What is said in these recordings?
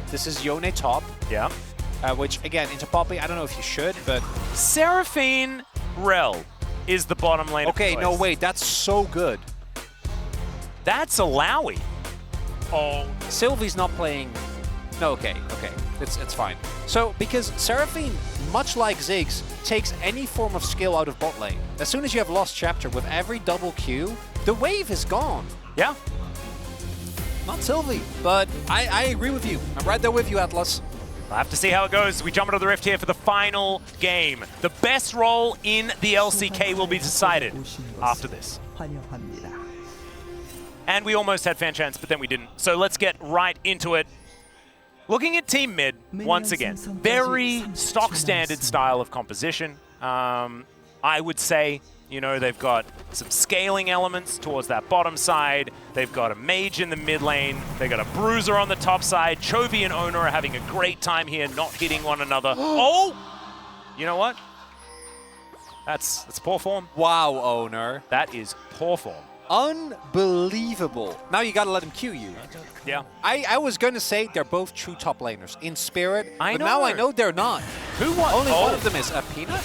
This is Yone top. Yeah. Which, again, into Poppy, I don't know if you should, but... Seraphine Rel is the bottom lane. Okay, of no, choice. wait, that's so good. That's a Lowy. Oh, Sylvie's not playing... No, okay, it's fine. So, because Seraphine, much like Ziggs, takes any form of skill out of bot lane. As soon as you have lost chapter, with every double Q, the wave is gone. Yeah. Not Sylvie, but I agree with you. I'm right there with you, Atlas. We'll have to see how it goes. We jump into the Rift here for the final game. The best role in the LCK will be decided after this. And we almost had fan chance, but then we didn't. So let's get right into it. Looking at Team Mid, once again, very stock standard style of composition. I would say, you know, they've got some scaling elements towards that bottom side. They've got a mage in the mid lane. They've got a bruiser on the top side. Chovy and Oner are having a great time here, not hitting one another. Oh! You know what? That's poor form. Wow, Oner. That is poor form. Unbelievable. Now you gotta let him Q you. Yeah. I was gonna say they're both true top laners in spirit, but know. now I know they're not. Who won? Only one of them is a Peanut.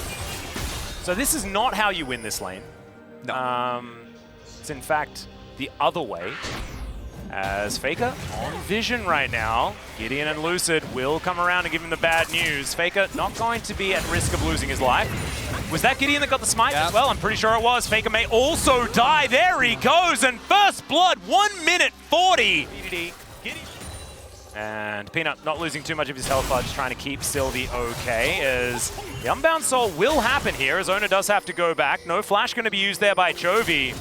So this is not how you win this lane. No. It's in fact the other way. As Faker on vision right now. Gideon and Lucid will come around and give him the bad news. Faker not going to be at risk of losing his life. Was that Gideon that got the smite as well? I'm pretty sure it was. Faker may also die. There he goes. And first blood, 1 minute 40. And Peanut not losing too much of his health bar, just trying to keep Sylvie okay, as the Unbound Soul will happen here, as Oner does have to go back. No flash going to be used there by Chovy.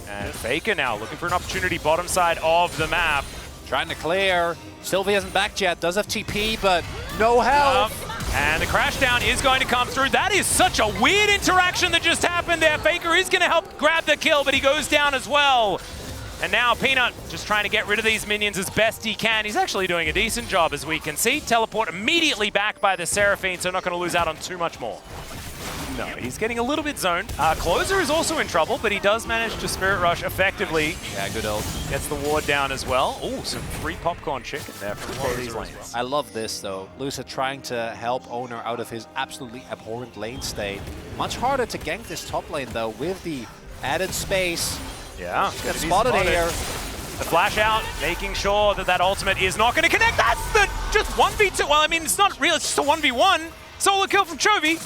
And Faker now looking for an opportunity bottom side of the map. Trying to clear. Sylvie hasn't backed yet, does have TP, but no help. And the crash down is going to come through. That is such a weird interaction that just happened there. Faker is going to help grab the kill, but he goes down as well. And now Peanut just trying to get rid of these minions as best he can. He's actually doing a decent job, as we can see. Teleport immediately back by the Seraphine, so not going to lose out on too much more. No, he's getting a little bit zoned. Closer is also in trouble, but he does manage to Spirit Rush effectively. Yeah, good ult. Gets the ward down as well. Oh, some free popcorn chicken there from one of these lanes. I love this, though. Lucid trying to help Oner out of his absolutely abhorrent lane state. Much harder to gank this top lane, though, with the added space. Yeah. Gets spotted here. The flash out, making sure that that ultimate is not going to connect. That's the just 1v2. Well, I mean, it's not real. It's just a 1v1. Solo kill from Chovy.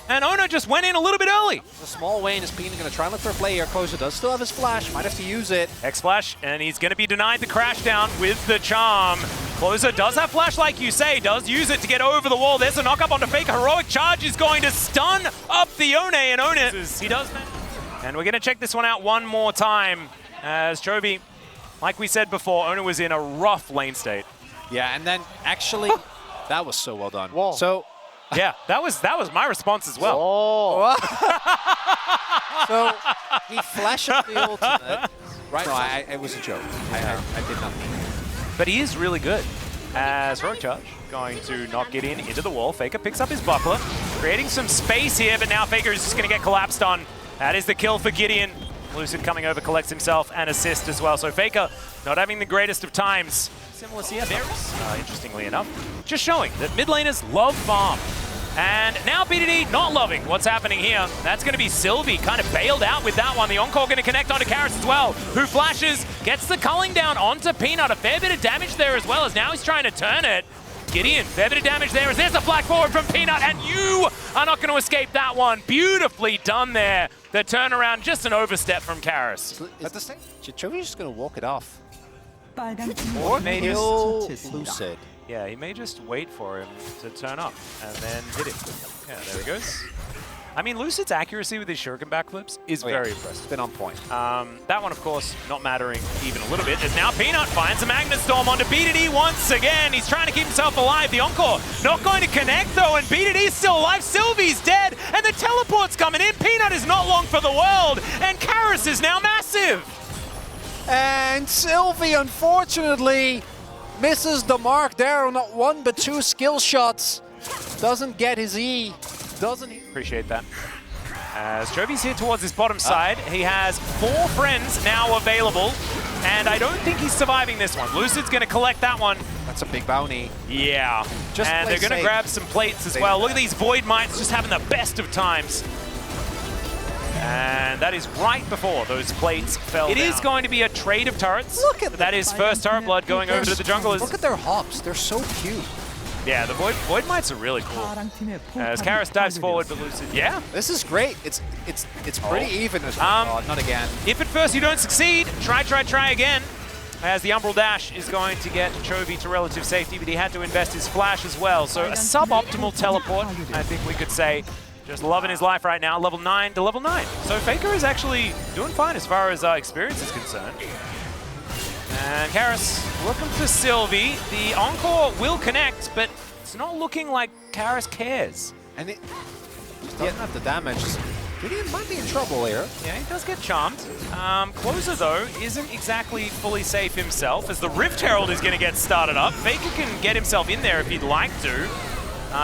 And Oner just went in a little bit early. The small Wayne is Peanut going to try and look for a play here. Closer does still have his flash. Might have to use it. X-Flash, and he's going to be denied the crash down with the charm. Closer does have flash, like you say, does use it to get over the wall. There's a knock up onto Faker. Heroic Charge is going to stun up the Yone, and Oner, he does. And we're going to check this one out one more time. As Chovy, like we said before, Oner was in a rough lane state. Yeah, and then actually, that was so well done. Whoa. So, yeah, that was my response as well. Oh. So he flashed the ultimate. Right? No, it was a joke. I did not mean it. But he is really good. As Heroic Charge going to knock Gideon into the wall. Faker picks up his buckler, creating some space here, but now Faker is just going to get collapsed on. That is the kill for Gideon. Lucid coming over, collects himself and assist as well. So Faker not having the greatest of times. Similar CFs, interestingly enough. Just showing that mid laners love farm. And now BDD not loving what's happening here. That's going to be Sylvie kind of bailed out with that one. The Encore going to connect onto Karis as well, who flashes, gets the culling down onto Peanut. A fair bit of damage there as well, as now he's trying to turn it. Gideon, fair bit of damage there as there's a flag forward from Peanut, and you are not going to escape that one. Beautifully done there. The turnaround, just an overstep from Karis. At the stage, Chovy's just going to walk it off. Or maybe Kill Lucid. Yeah, he may just wait for him to turn up and then hit him. Yeah, there he goes. I mean, Lucid's accuracy with his shuriken backflips is very impressive. It's been on point. That one, of course, not mattering even a little bit, as now Peanut finds a Magnet Storm onto BDD once again. He's trying to keep himself alive. The Encore not going to connect, though, and BDD's still alive. Sylvie's dead, and the teleport's coming in. Peanut is not long for the world, and Karis is now massive. And Sylvie, unfortunately, misses the mark there on not one but two skill shots. Doesn't get his E. Doesn't he? Appreciate that. As Jovy's here towards his bottom side, he has 4 friends now available. and I don't think he's surviving this one. Lucid's going to collect that one. That's a big bounty. Yeah, and they're going to grab some plates as well. Look at these Void Mites just having the best of times. And that is right before those plates fell down. It is going to be a trade of turrets. Look at that is first turret blood going over to the junglers. Look at their hops. They're so cute. Yeah, the Void Mites are really cool. As Karis dives forward, but Lucid, yeah. This is great. It's pretty even as well. Not again. If at first you don't succeed, try again. As the Umbral Dash is going to get Chovy to relative safety, but he had to invest his flash as well. So a suboptimal teleport, I think we could say. Just loving his life right now, level 9 to level 9. So Faker is actually doing fine as far as experience is concerned. And Karis looking for Sylvie. The Encore will connect, but it's not looking like Karis cares. And it doesn't have the damage. Gideon might be in trouble here. Yeah, he does get charmed. Closer, though, isn't exactly fully safe himself, as the Rift Herald is going to get started up. Faker can get himself in there if he'd like to.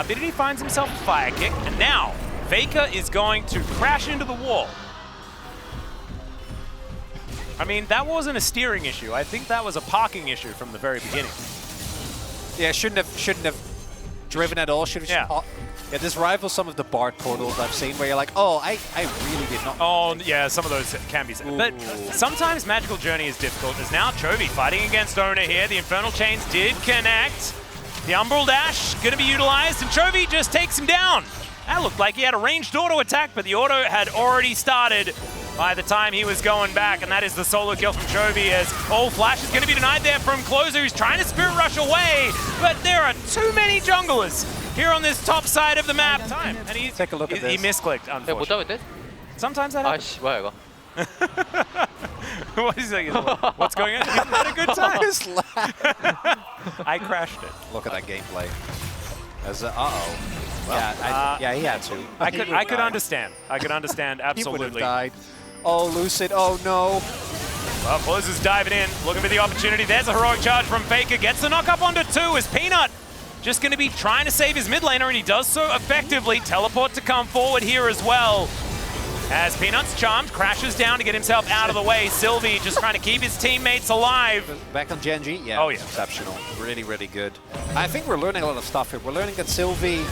Biddy finds himself a fire kick, and now Faker is going to crash into the wall. I mean, that wasn't a steering issue. I think that was a parking issue from the very beginning. Yeah, shouldn't have driven at all. Should have yeah, this rivals some of the Bard portals I've seen where you're like, oh, I really did not. Oh, yeah, some of those can be. But sometimes Magical Journey is difficult. As now Chovy fighting against Owner here. The Infernal Chains did connect. The Umbral Dash going to be utilized, and Chovy just takes him down. That looked like he had a ranged auto attack, but the auto had already started by the time he was going back, and that is the solo kill from Chovy as Flash is going to be denied there from Closer, who's trying to Spirit Rush away, but there are too many junglers here on this top side of the map. And he, take a look at this. He misclicked, unfortunately. Sometimes that happens. 뭐야 이거? What is it? What's going on? You had a good time. I crashed it. Look at that gameplay. As uh-oh. Well, yeah, he had to. I could understand. I could understand, absolutely. He would have died. Oh, Lucid, oh no. Well, Closer's diving in, looking for the opportunity. There's a heroic charge from Faker. Gets the knock up onto 2 as Peanut just going to be trying to save his mid laner, and he does so effectively. Teleport to come forward here as well. As Peanut's charmed, crashes down to get himself out of the way. Sylvie just trying to keep his teammates alive. Back on Genji, yeah. Oh, yeah. Exceptional. Really, really good. I think we're learning a lot of stuff here. We're learning that Sylvie...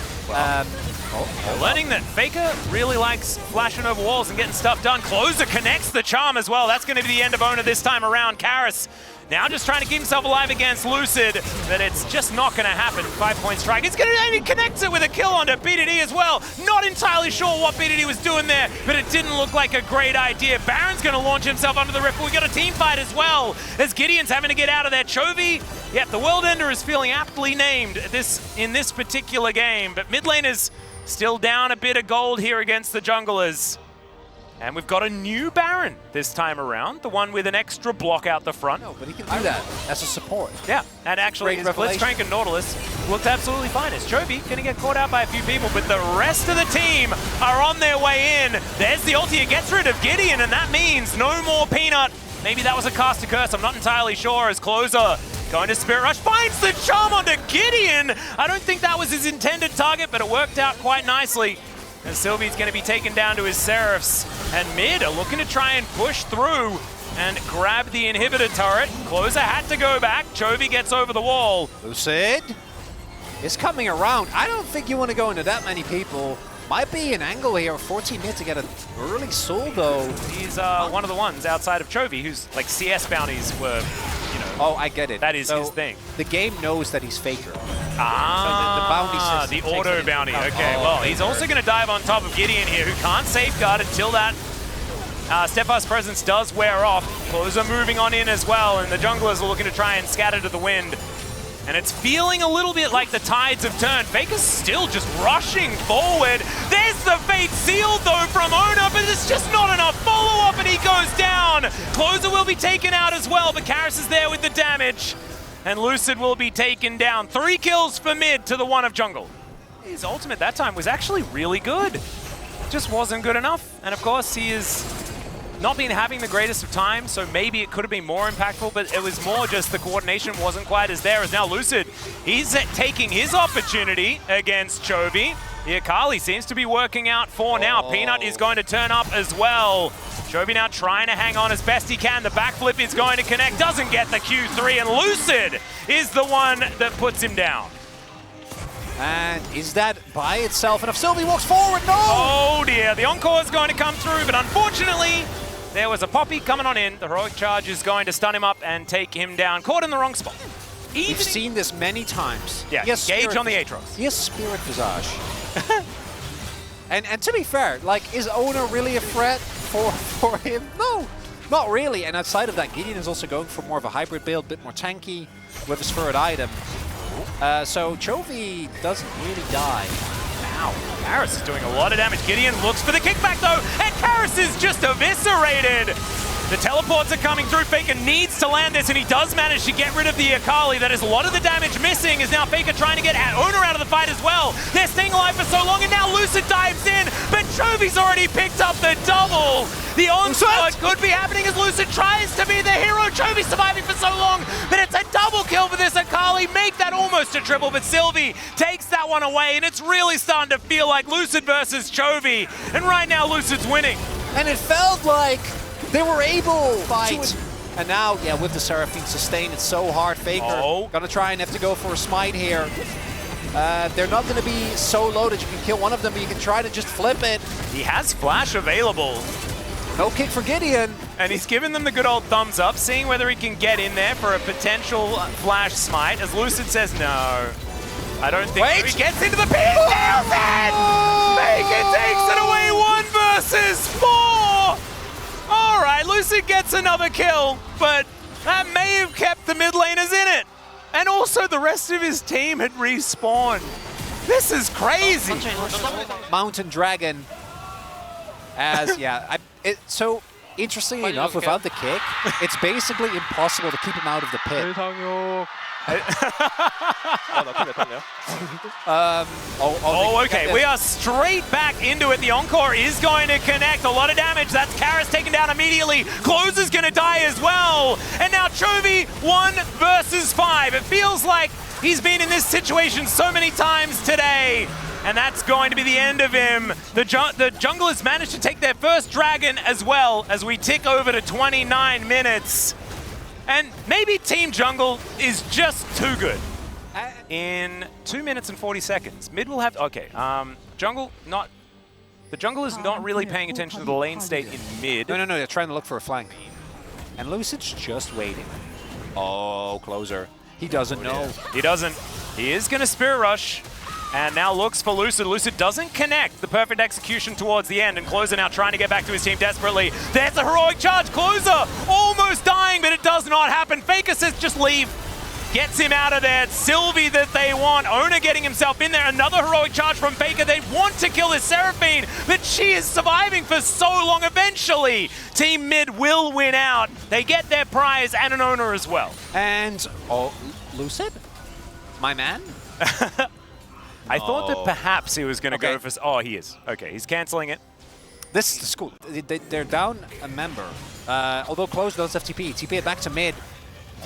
learning that Faker really likes flashing over walls and getting stuff done. Closer connects the charm as well. That's going to be the end of Owner this time around. Karis now just trying to keep himself alive against Lucid, but it's just not going to happen. 5-point strike. It's going to, and he connects it with a kill onto BDD as well. Not entirely sure what BDD was doing there, but it didn't look like a great idea. Baron's going to launch himself under the rift, but we got a team fight as well, as Gideon's having to get out of there. Chovy, yep, the World Ender is feeling aptly named in this particular game, but mid lane is still down a bit of gold here against the junglers. And we've got a new Baron this time around, the one with an extra block out the front. No, but he can do that as a support. Yeah, and actually his Blitzcrank and Nautilus looked absolutely fine. As Chovy going to get caught out by a few people, but the rest of the team are on their way in. There's the ulti, it gets rid of Gideon, and that means no more Peanut. Maybe that was a caster curse, I'm not entirely sure, as Closer going to Spirit Rush, finds the charm onto Gideon. I don't think that was his intended target, but it worked out quite nicely. And Sylvie's going to be taken down to his Seraphs. And mid are looking to try and push through and grab the inhibitor turret. Closer had to go back. Chovy gets over the wall. Lucid is coming around. I don't think you want to go into that many people. Might be an angle here, 14 minutes to get an early soul though. He's one of the ones outside of Chovy whose like CS bounties were, you know. Oh, I get it. That is his thing. The game knows that he's Faker. Ah, so the auto bounty. Okay, well, he's also going to dive on top of Gideon here, who can't safeguard until that Steadfast Presence does wear off. Closer moving on in as well, and the junglers are looking to try and scatter to the wind. And it's feeling a little bit like the tides have turned. Faker's still just rushing forward. There's the fate sealed, though, from Owner, but it's just not enough follow-up, and he goes down. Closer will be taken out as well, but Karis is there with the damage. And Lucid will be taken down. 3 kills for mid to the 1 of jungle. His ultimate that time was actually really good. Just wasn't good enough. And of course, he is not been having the greatest of times, so maybe it could have been more impactful, but it was more just the coordination wasn't quite as there as now Lucid. He's taking his opportunity against Chovy. The Akali seems to be working out for now. Peanut is going to turn up as well. Chovy now trying to hang on as best he can. The backflip is going to connect, doesn't get the Q3, and Lucid is the one that puts him down. And is that by itself enough? Sylvie walks forward, no! Oh dear, the encore is going to come through, but unfortunately, there was a Poppy coming on in. The heroic charge is going to stun him up and take him down. Caught in the wrong spot. We've seen this many times. Yeah, engage on the Aatrox. He has Spirit Visage. and to be fair, like, is Owner really a threat for him? No, not really. And outside of that, Gideon is also going for more of a hybrid build, a bit more tanky with his third item. So Chovy doesn't really die. Ow. Karis is doing a lot of damage. Gideon looks for the kickback though, and Karis is just eviscerated. The teleports are coming through. Faker needs to land this, and he does manage to get rid of the Akali. That is a lot of the damage missing, is now Faker trying to get Owner out of the fight as well. They're staying alive for so long, and now Lucid dives in, but Chovy's already picked up the double. The onslaught could be happening as Lucid tries to be the hero. Chovy surviving for so long, but it's a double kill for this Akali. Make that almost a triple, but Sylvie takes that one away, and it's really starting to feel like Lucid versus Chovy. And right now, Lucid's winning. And it felt like they were able to fight. And now, yeah, with the Seraphine sustain, it's so hard. Faker gonna try and have to go for a smite here. They're not gonna be so low that you can kill one of them, but you can try to just flip it. He has flash available. No kick for Gideon. And he's giving them the good old thumbs up, seeing whether he can get in there for a potential flash smite, as Lucid says no. I don't think so. He gets into the pin, nails it! Faker takes it away, 1 versus 4! All right, Lucid gets another kill, but that may have kept the mid laners in it. And also the rest of his team had respawned. This is crazy. Mountain Dragon. As, yeah, so interestingly enough, without the kick, it's basically impossible to keep him out of the pit. Okay, we are straight back into it. The encore is going to connect. A lot of damage. That's Karis taken down immediately. Close is going to die as well. And now Chovy, 1 versus 5. It feels like he's been in this situation so many times today. And that's going to be the end of him. The junglers managed to take their first dragon as well as we tick over to 29 minutes. And maybe Team Jungle is just too good. In 2 minutes and 40 seconds, mid will have, jungle not, the jungle is not really paying attention to the lane state in mid. No, they're trying to look for a flank. And Lucid's just waiting. Oh, closer. He doesn't know. He doesn't. He is going to Spirit Rush. And now looks for Lucid. Lucid doesn't connect. The perfect execution towards the end. And Closer now trying to get back to his team desperately. There's a heroic charge. Closer almost dying, but it does not happen. Faker says just leave. Gets him out of there. It's Sylvie that they want. Owner getting himself in there. Another heroic charge from Faker. They want to kill this Seraphine, but she is surviving for so long. Eventually, Team Mid will win out. They get their prize and an Owner as well. And, Lucid? My man? I thought that perhaps he was going to go for... Oh, he is. Okay, he's canceling it. This is the school. They're down a member. Although Close does have TP. TP it back to mid.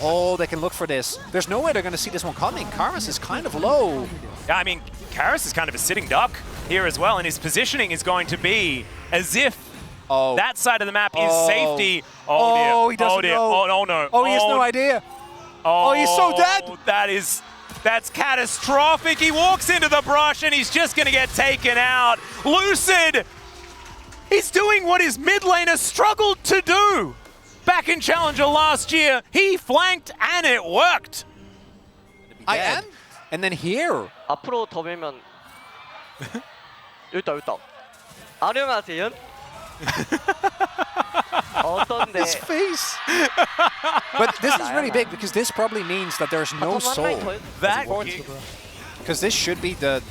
Oh, they can look for this. There's no way they're going to see this one coming. Karis is kind of low. Yeah, I mean, Karis is kind of a sitting duck here as well, and his positioning is going to be as if that side of the map is safety. Oh, dear. He doesn't know. Oh, no. Oh, he has no idea. Oh, he's so dead. That's catastrophic. He walks into the brush and he's just going to get taken out. Lucid, he's doing what his mid laner struggled to do. Back in Challenger last year, he flanked and it worked. I am. And then here. 앞으로 더 밀면 일단 안녕하세요. His face. But this is really big because this probably means that there's no soul. Because this should be the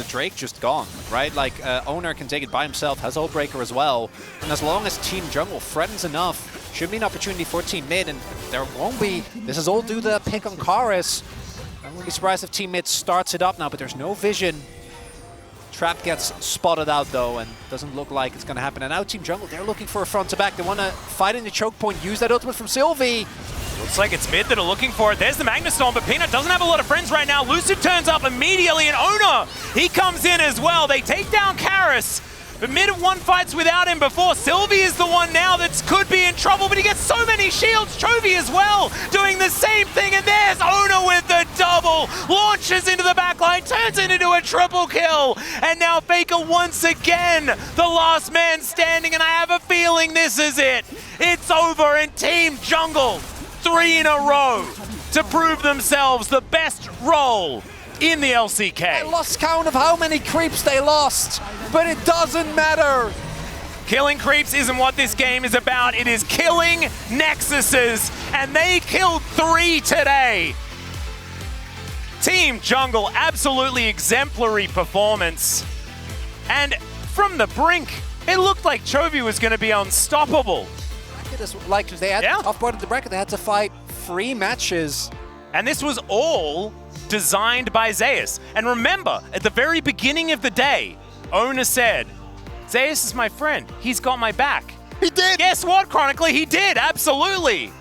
Drake just gone, right? Like, Owner can take it by himself, has Oathbreaker as well. And as long as Team Jungle threatens enough, should be an opportunity for Team Mid, and there won't be. This is all due to the pick on Karis. I wouldn't be surprised if Team Mid starts it up now, but there's no vision. Trap gets spotted out though, and doesn't look like it's going to happen. And now Team Jungle, they're looking for a front to back. They want to fight in the choke point, use that ultimate from Sylvie. Looks like it's mid that are looking for it. There's the Magnus Storm, but Peanut doesn't have a lot of friends right now. Lucid turns up immediately, and Owner, he comes in as well. They take down Karis, But mid-1 fights without him before. Sylvie is the one now that could be in trouble, but he gets so many shields. Chovy as well, doing the same thing, and there's Ona with the double. Launches into the backline, turns it into a triple kill. And now Faker once again, the last man standing, and I have a feeling this is it. It's over, and Team Jungle, 3 in a row to prove themselves the best role in the LCK. I lost count of how many creeps they lost, but it doesn't matter. Killing creeps isn't what this game is about. It is killing Nexuses, and they killed 3 today. Team Jungle, absolutely exemplary performance. And from the brink, it looked like Chovy was going to be unstoppable. Like they had the top part of the bracket, they had to fight 3 matches. And this was all designed by Zeus. And remember, at the very beginning of the day, Ona said, Zeus is my friend. He's got my back. He did! Guess what, Chronically? He did, absolutely.